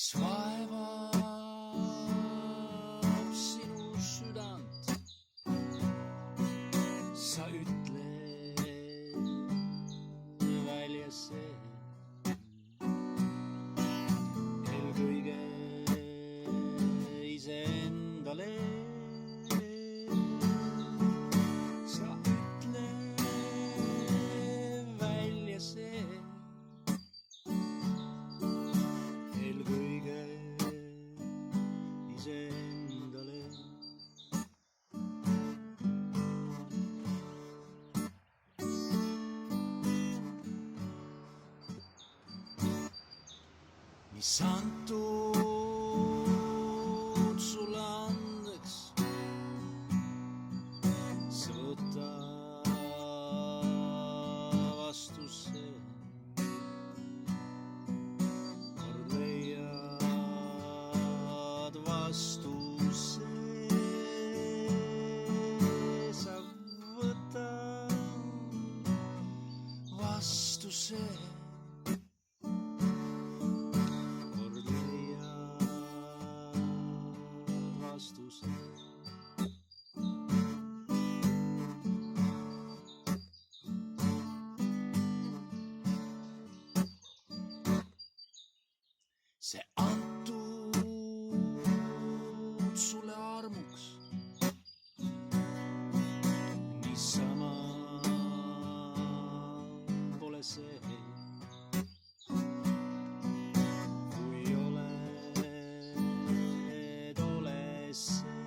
mis vaevab sinu südant. Sa ütle välja see eelkõige iseendale. Sa ütle välja see eelkõige iseendale. Mis antud sulle andeks, sa võta vastu see. Kord leiad vastuse, sa võta vastuse. See antud sulle armuks, niisama pole see, kui oled, ole see,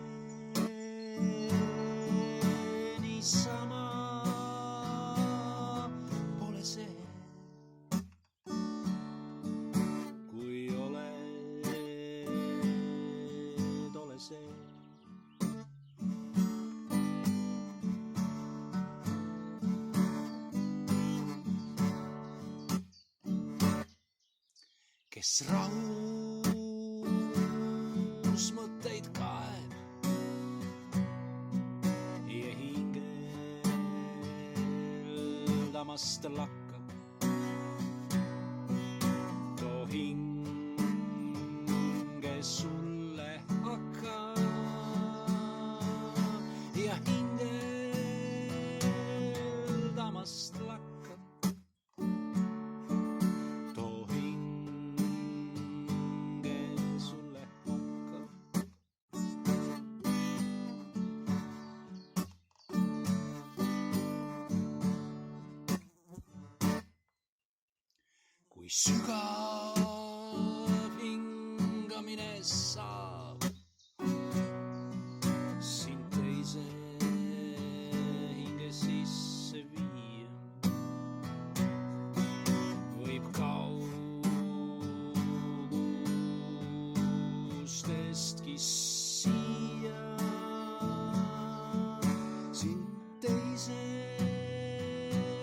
niisama pole see. Kes rahus mõtteid kaeb ja hingeldamast lakkab, too hinge sulle hakkab ja hingeldamast lakkab. Kui sügav hingamine saab sind teise hinge sisse viia, võib kaugustestki siia sind teise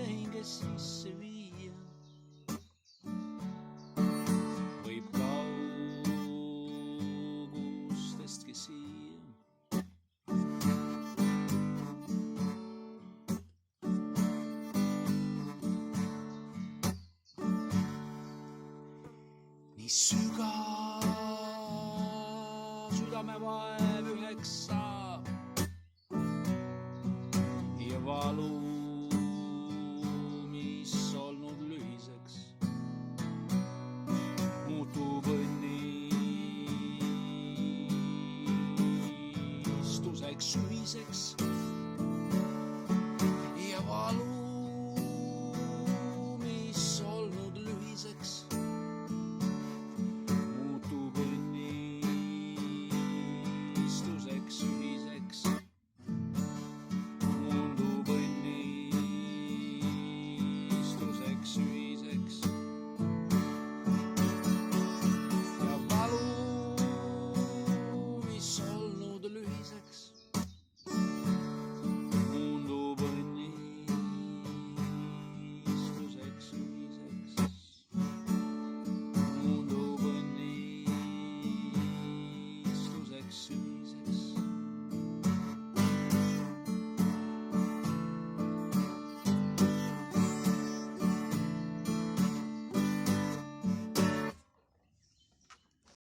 hinge sisse viia. Nii sügav südamevaev üheks saab ja valu, mis olnud lühiseks, muutub õnnistuseks ühiseks.